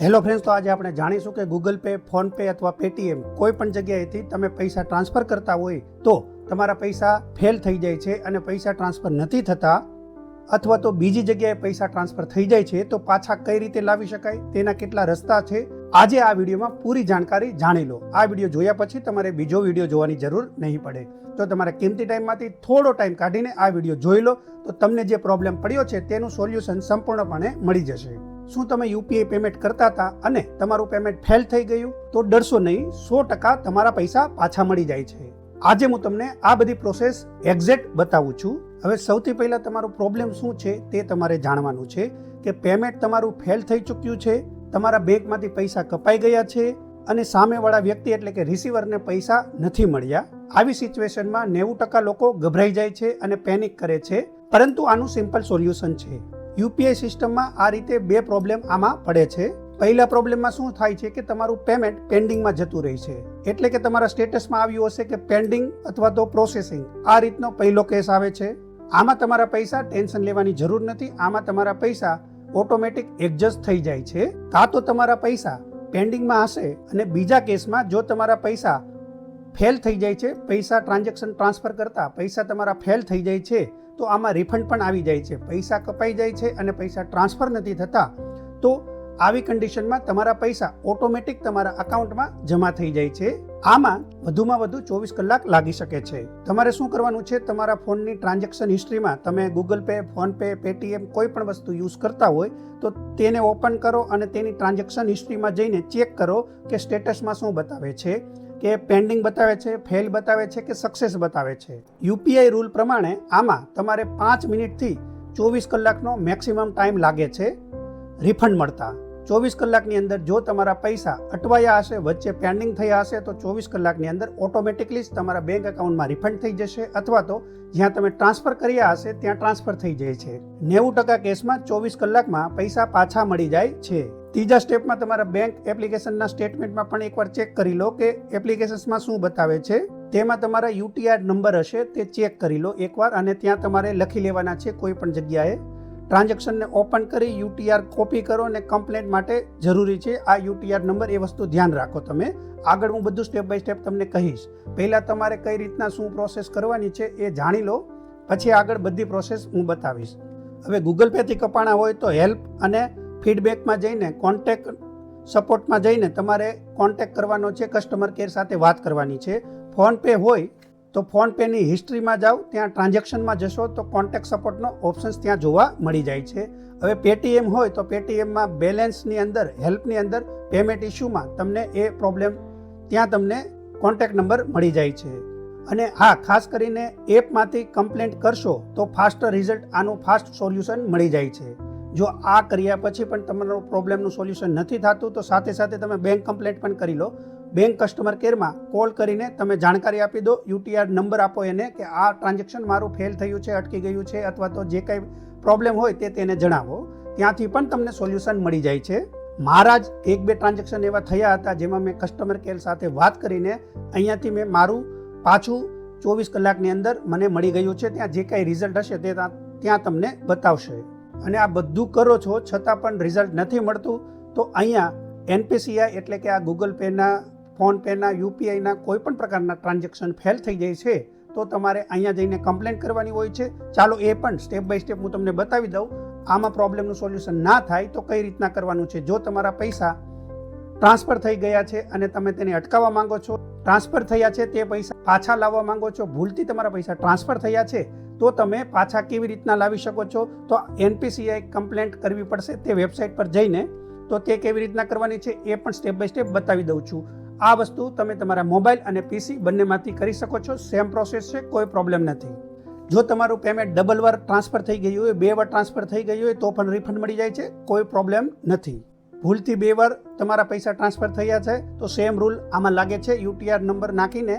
Hello friends, તો આજે આપણે જાણીશું કે ગૂગલ પે, ફોન પે અથવા પેટીએમ કોઈ પણ જગ્યાએથી તમે પૈસા ટ્રાન્સફર કરતા હોય તો તમારા પૈસા ફેલ થઈ જાય છે અને પૈસા ટ્રાન્સફર નથી થતા, અથવા તો બીજી જગ્યાએ પૈસા ટ્રાન્સફર થઈ જાય છે તો પાછા કઈ રીતે લાવી શકાય, તેના કેટલા રસ્તા છે, આજે આ વિડીયોમાં પૂરી જાણકારી જાણી લો. આ વિડીયો જોયા પછી તમારે બીજો વિડીયો જોવાની જરૂર નહીં પડે. તો તમારે કિંમતી ટાઈમમાંથી થોડો ટાઈમ કાઢીને આ વિડીયો જોઈ લો તો તમને જે પ્રોબ્લેમ પડ્યો છે તેનું સોલ્યુશન સંપૂર્ણપણે મળી જશે. શું તમે યુપીઆઈ પેમેન્ટ કરતા હતા અને તમારું પેમેન્ટ ફેલ થઈ ગયું? તો ડરશો નહીં, 100% તમારા પૈસા પાછા મળી જાય છે. આજે હું તમને આ બધી પ્રોસેસ એક્ઝેક્ટ બતાવું છું. હવે સૌથી પહેલા તમારો પ્રોબ્લેમ શું છે તે તમારે જાણવાનું છે કે પેમેન્ટ તમારું ફેલ થઈ ચૂક્યું છે, તમારા બેંકમાંથી પૈસા કપાઈ ગયા છે અને સામેવાળા વ્યક્તિ એટલે કે રિસીવરને પૈસા નથી મળ્યા. આવી સિચ્યુએશનમાં 90% લોકો ગભરાઈ જાય છે અને પેનિક કરે છે, પરંતુ આનું સિમ્પલ સોલ્યુશન છે. યુપીઆઈ સિસ્ટમમાં આ રીતે બે પ્રોબ્લેમ આમાં પડે છે. પહેલા પ્રોબ્લેમમાં શું થાય છે કે તમારું પેમેન્ટ પેન્ડિંગમાં જતું રહે છે, એટલે કે તમારા સ્ટેટસમાં આવ્યું હશે કે પેન્ડિંગ અથવા તો પ્રોસેસિંગ. આ રીતનો પહેલો કેસ આવે છે. આમાં તમારા પૈસા ટેન્શન લેવાની જરૂર નથી. આમાં તમારા પૈસા ઓટોમેટિક એડજસ્ટ થઈ જાય છે. કાં તો તમારા પૈસા પેન્ડિંગમાં હશે અને બીજા કેસમાં જો તમારા પૈસા ફેલ થઈ જાય છે, પૈસા ટ્રાન્ઝેક્શન ટ્રાન્સફર કરતા પૈસા તમારા ફેલ થઈ જાય છે તો આમાં રિફંડ પણ આવી જાય છે, પૈસા કપાઈ જાય છે અને પૈસા ટ્રાન્સફર નથી થતા. તો આવી કન્ડિશનમાં તમારા પૈસા ઓટોમેટિક તમારા અકાઉન્ટમાં જમા થઈ જાય છે. આમાં વધુમાં વધુ 24 કલાક લાગી શકે છે. તમારે શું કરવાનું છે, તમારા ફોનની ટ્રાન્ઝેક્શન હિસ્ટ્રીમાં તમે Google pay, phone pay, Paytm કોઈ પણ વસ્તુ યુઝ કરતા હોય તો તેને ઓપન કરો અને તેની ટ્રાન્ઝેક્શન હિસ્ટ્રીમાં જઈને ચેક કરો કે સ્ટેટસમાં શું બતાવે છે, કે પેન્ડિંગ બતાવે છે, ફેલ બતાવે છે કે સક્સેસ બતાવે છે. યુપીઆઈ રૂલ પ્રમાણે આમાં તમારે 5 મિનિટથી 24 કલાકનો મેક્સિમમ ટાઈમ લાગે છે રિફંડ મળતા. 24 કલાકની અંદર જો તમારા પૈસા અટવાયા હશે, વચ્ચે પેન્ડિંગ થયા હશે તો 24 કલાકની અંદર ઓટોમેટિકલી જ તમારા બેંક એકાઉન્ટમાં રિફંડ થઈ જશે, અથવા તો જ્યાં તમે ટ્રાન્સફર કર્યા હશે ત્યાં ટ્રાન્સફર થઈ જાય છે. 90% કેસમાં 24 કલાકમાં પૈસા પાછા મળી જાય છે. ત્રીજા સ્ટેપમાં તમારા બેંક એપ્લિકેશનના સ્ટેટમેન્ટમાં પણ એકવાર ચેક કરી લો કે એપ્લિકેશનમાં શું બતાવે છે. તેમાં તમારા યુટીઆર નંબર હશે તે ચેક કરી લો એકવાર, અને ત્યાં તમારે લખી લેવાના છે કોઈ પણ જગ્યાએ. ટ્રાન્ઝેક્શનને ઓપન કરી યુટીઆર કોપી કરો અને કમ્પ્લેન્ટ માટે જરૂરી છે આ યુટીઆર નંબર. એ વસ્તુ ધ્યાન રાખો તમે. આગળ હું બધું સ્ટેપ બાય સ્ટેપ તમને કહીશ. પહેલાં તમારે કઈ રીતના શું પ્રોસેસ કરવાની છે એ જાણી લો, પછી આગળ બધી પ્રોસેસ હું બતાવીશ. હવે ગૂગલ પેથી કપાણા હોય તો હેલ્પ અને ફીડબેકમાં જઈને કોન્ટેક્ટ સપોર્ટમાં જઈને તમારે કોન્ટેક્ટ કરવાનો છે, કસ્ટમર કેર સાથે વાત કરવાની છે. ફોન પે હોય તો ફોન પેની હિસ્ટ્રીમાં જાઓ, ત્યાં ટ્રાન્ઝેક્શનમાં જશો તો કોન્ટેક્ટ સપોર્ટનો ઓપ્શન્સ ત્યાં જોવા મળી જાય છે. હવે પેટીએમ હોય તો પેટીએમમાં બેલેન્સની અંદર, હેલ્પની અંદર, પેમેન્ટ ઇસ્યુમાં તમને એ પ્રોબ્લેમ ત્યાં તમને કોન્ટેક્ટ નંબર મળી જાય છે. અને હા, ખાસ કરીને એપમાંથી કમ્પ્લેન્ટ કરશો તો ફાસ્ટ રિઝલ્ટ, આનું ફાસ્ટ સોલ્યુશન મળી જાય છે. જો આ કર્યા પછી પણ તમારો પ્રોબ્લેમનું સોલ્યુશન નથી થતું તો સાથે સાથે તમે બેંક કમ્પ્લેન્ટ પણ કરી લો. બેંક કસ્ટમર કેરમાં કોલ કરીને તમે જાણકારી આપી દો, યુટીઆર નંબર આપો એને કે આ ટ્રાન્ઝેક્શન મારું ફેલ થયું છે, અટકી ગયું છે, અથવા તો જે કંઈ પ્રોબ્લેમ હોય તે તેને જણાવો. ત્યાંથી પણ તમને સોલ્યુશન મળી જાય છે. મારા જ 1-2 ટ્રાન્ઝેક્શન એવા થયા હતા જેમાં મેં કસ્ટમર કેર સાથે વાત કરીને અહીંયાથી મેં મારું પાછું 24 કલાકની અંદર મને મળી ગયું છે. ત્યાં જે કાંઈ રિઝલ્ટ હશે તે ત્યાં તમને બતાવશે. અને આ બધું કરો છો છતાં પણ રિઝલ્ટ નથી મળતું તો અહીંયા એનપીસીઆઈ એટલે કે આ ગૂગલ પેના, ફોન પેના, યુપીઆઈના કોઈ પણ પ્રકારના ટ્રાન્ઝેક્શન ફેલ થઈ જાય છે તો તમારે અહીંયા જઈને કમ્પ્લેન્ટ કરવાની હોય છે. ચાલો એ પણ સ્ટેપ બાય સ્ટેપ હું તમને બતાવી દઉં. આમાં પ્રોબ્લેમનું સોલ્યુશન ના થાય તો કઈ રીતના કરવાનું છે. જો તમારા પૈસા ટ્રાન્સફર થઈ ગયા છે અને તમે તેને અટકાવવા માંગો છો, ટ્રાન્સફર થયા છે તે પૈસા પાછા લાવવા માંગો છો, ભૂલથી તમારા પૈસા ટ્રાન્સફર થયા છે તો તમે પાછા કેવી રીતના લાવી શકો છો, તો એનપીસીઆઈ કમ્પ્લેન્ટ કરવી પડશે તે વેબસાઇટ પર જઈને. તો તે કેવી રીતના કરવાની છે એ પણ સ્ટેપ બાય સ્ટેપ બતાવી દઉં છું. આ વસ્તુ તમે તમારા મોબાઈલ અને પીસી બંનેમાંથી કરી શકો છો. સેમ પ્રોસેસ છે, કોઈ પ્રોબ્લેમ નથી. જો તમારું પેમેન્ટ ડબલ વાર ટ્રાન્સફર થઈ ગયું હોય, 2 વાર ટ્રાન્સફર થઈ ગયું હોય તો પણ રિફંડ મળી જાય છે, કોઈ પ્રોબ્લેમ નથી. ભૂલથી 2 વાર તમારા પૈસા ટ્રાન્સફર થયા છે તો સેમ રૂલ આમાં લાગે છે. યુટીઆર નંબર નાખીને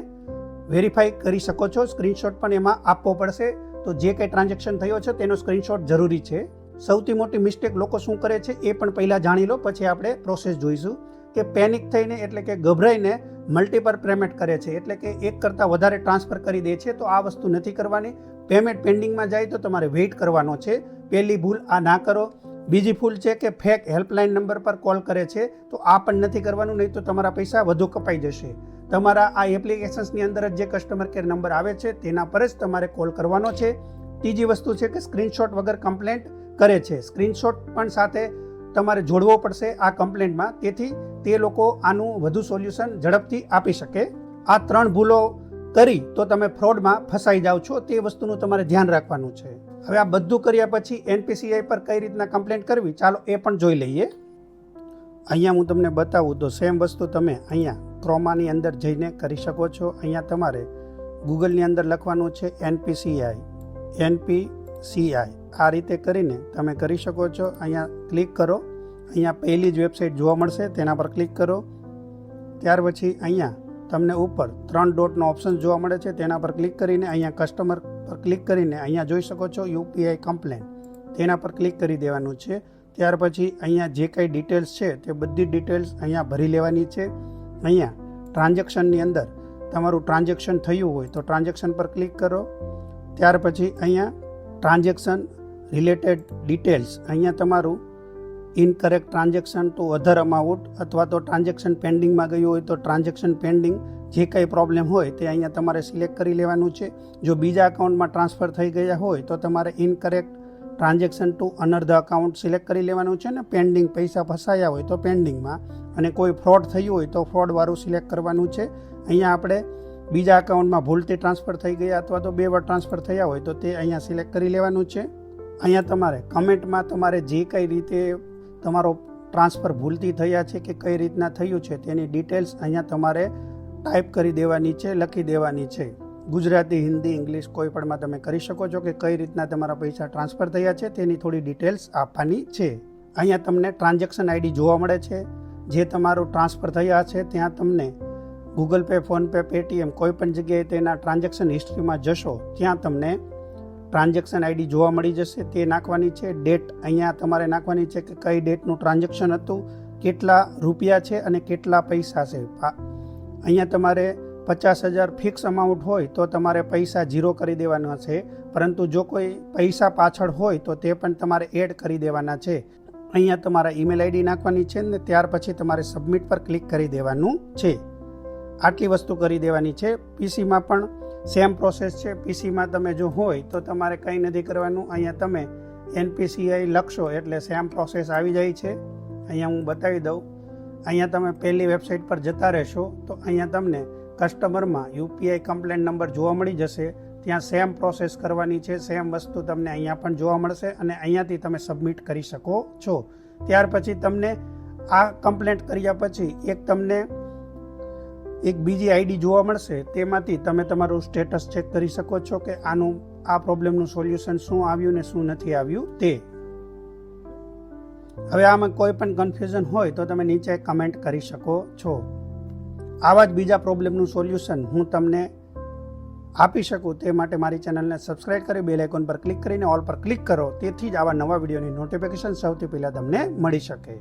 વેરીફાઈ કરી શકો છો. સ્ક્રીનશોટ પણ એમાં આપવો પડશે. તો જે કંઈ ટ્રાન્ઝેક્શન થયો છે તેનો સ્ક્રીનશોટ જરૂરી છે. સૌથી મોટી મિસ્ટેક લોકો શું કરે છે એ પણ પહેલાં જાણી લો, પછી આપણે પ્રોસેસ જોઈશું. કે પેનિક થઈને એટલે કે ગભરાઈને મલ્ટીપલ પેમેન્ટ કરે છે, એટલે કે એક કરતાં વધારે ટ્રાન્સફર કરી દે છે. તો આ વસ્તુ નથી કરવાની. પેમેન્ટ પેન્ડિંગમાં જાય તો તમારે વેઇટ કરવાનો છે. પહેલી ભૂલ આ ના કરો. બીજી ભૂલ છે કે ફેક હેલ્પલાઇન નંબર પર કોલ કરે છે, તો આ પણ નથી કરવાનું, નહીં તો તમારા પૈસા વધુ કપાઈ જશે. તમારા આ એપ્લિકેશન્સની અંદર જ જે કસ્ટમર કેર નંબર આવે છે તેના પર જ તમારે કોલ કરવાનો છે. ત્રીજી વસ્તુ છે કે સ્ક્રીનશોટ વગર કમ્પ્લેન્ટ કરે છે. સ્ક્રીનશોટ પણ સાથે તમારે જોડવો પડશે આ કમ્પ્લેન્ટમાં, તેથી તે લોકો આનું વધુ સોલ્યુશન ઝડપથી આપી શકે. આ 3 ભૂલો કરી તો તમે ફ્રોડમાં ફસાઈ જાઓ છો, તે વસ્તુનું તમારે ધ્યાન રાખવાનું છે. હવે આ બધું કર્યા પછી NPCI પર કઈ રીતના કમ્પ્લેન્ટ કરવી, ચાલો એ પણ જોઈ લઈએ. અહીંયા હું તમને બતાવું તો સેમ વસ્તુ તમે અહીંયા ક્રોમાની અંદર જઈને કરી શકો છો. અહીંયા તમારે ગૂગલની અંદર લખવાનું છે NPCI. આ રીતે કરીને તમે કરી શકો છો. અહીંયા ક્લિક કરો, અહીંયા પહેલી જ વેબસાઇટ જોવા મળશે, તેના પર ક્લિક કરો. ત્યાર પછી અહીંયા તમને ઉપર 3 ડોટનો ઓપ્શન જોવા મળે છે, તેના પર ક્લિક કરીને અહીંયા કસ્ટમર પર ક્લિક કરીને અહીંયા જોઈ શકો છો UPI કમ્પ્લેન, તેના પર ક્લિક કરી દેવાનું છે. ત્યાર પછી અહીંયા જે કંઈ ડિટેલ્સ છે તે બધી ડિટેલ્સ અહીંયા ભરી લેવાની છે. અહીંયા ટ્રાન્ઝેક્શનની અંદર તમારું ટ્રાન્ઝેક્શન થયું હોય તો ટ્રાન્ઝેક્શન પર ક્લિક કરો. ત્યાર પછી અહીંયા ટ્રાન્ઝેક્શન રિલેટેડ ડિટેલ્સ, અહીંયા તમારું incorrect transaction to other amount અથવા તો ટ્રાન્ઝેક્શન પેન્ડિંગમાં ગયું હોય તો ટ્રાન્ઝેક્શન પેન્ડિંગ, જે કંઈ પ્રોબ્લેમ હોય તે અહીંયા તમારે સિલેક્ટ કરી લેવાનું છે. જો બીજા અકાઉન્ટમાં ટ્રાન્સફર થઈ ગયા હોય તો તમારે incorrect transaction to another account select કરી લેવાનું છે ને પેન્ડિંગ પૈસા ફસાયા હોય તો પેન્ડિંગમાં, અને કોઈ ફ્રોડ થયું હોય તો ફ્રોડવાળું સિલેક્ટ કરવાનું છે. અહીંયા આપણે બીજા અકાઉન્ટમાં ભૂલથી ટ્રાન્સફર થઈ ગયા અથવા તો 2 વાર ટ્રાન્સફર થયા હોય તો તે અહીંયા સિલેક્ટ કરી લેવાનું છે. અહીંયા તમારે કમેન્ટમાં તમારે જે કઈ રીતે તમારો ટ્રાન્સફર ભૂલથી થયા છે કે કઈ રીતના થયું છે તેની ડિટેલ્સ અહીંયા તમારે ટાઈપ કરી દેવાની છે, લખી દેવાની છે. ગુજરાતી, હિન્દી, ઇંગ્લિશ કોઈ પણમાં તમે કરી શકો છો કે કઈ રીતના તમારા પૈસા ટ્રાન્સફર થયા છે તેની થોડી ડિટેલ્સ આપવાની છે. અહીંયા તમને ટ્રાન્ઝેક્શન ID જોવા મળે છે. જે તમારું ટ્રાન્સફર થયા છે ત્યાં તમને ગૂગલ પે, ફોનપે, પેટીએમ કોઈ પણ જગ્યાએ તેના ટ્રાન્ઝેક્શન હિસ્ટ્રીમાં જશો ત્યાં તમને ટ્રાન્ઝેક્શન ID જોવા મળી જશે, તે નાખવાની છે. ડેટ અહીંયા તમારે નાખવાની છે કે કઈ ડેટનું ટ્રાન્ઝેક્શન હતું, કેટલા રૂપિયા છે અને કેટલા પૈસા છે. અહીંયા તમારે 50,000 ફિક્સ અમાઉન્ટ હોય તો તમારે પૈસા 0 કરી દેવાના છે, પરંતુ જો કોઈ પૈસા પાછળ હોય તો તે પણ તમારે એડ કરી દેવાના છે. અહીંયા તમારા ઈમેલ ID નાખવાની છે ને ત્યાર પછી તમારે સબમિટ પર ક્લિક કરી દેવાનું છે. આટલી વસ્તુ કરી દેવાની છે. પીસીમાં પણ સેમ પ્રોસેસ છે. પીસીમાં તમે જો હોય તો તમારે કંઈ નથી કરવાનું. અહીંયા તમે NPCI લખશો એટલે સેમ પ્રોસેસ આવી જાય છે. અહીંયા હું બતાવી દઉં. અહીંયા તમે પહેલી વેબસાઇટ પર જતા રહેશો તો અહીંયા તમને કસ્ટમરમાં UPI કમ્પ્લેન નંબર જોવા મળી જશે. ત્યાં સેમ પ્રોસેસ કરવાની છે. સેમ વસ્તુ તમને અહીંયા પણ જોવા મળશે અને અહીંયાથી તમે સબમિટ કરી શકો છો. ત્યાર પછી તમને આ કમ્પ્લેન્ટ કર્યા પછી તમને એક બીજી ID જોવા મળશે, તેમાંથી તમે તમારું સ્ટેટસ ચેક કરી શકો છો કે આ પ્રોબ્લેમનું સોલ્યુશન શું આવ્યું ને શું નથી આવ્યું તે. હવે આમાં કોઈ પણ કન્ફ્યુઝન હોય તો તમે નીચે કમેન્ટ કરી શકો છો. આવા જ બીજા પ્રોબ્લેમનું સોલ્યુશન હું તમને આપી શકું તે માટે મારી ચેનલને સબસ્ક્રાઇબ કરી બેલ આઇકોન પર ક્લિક કરીને ઓલ પર ક્લિક કરો, તેથી જ આવા નવા વિડીયોની નોટિફિકેશન સૌથી પહેલાં તમને મળી શકે.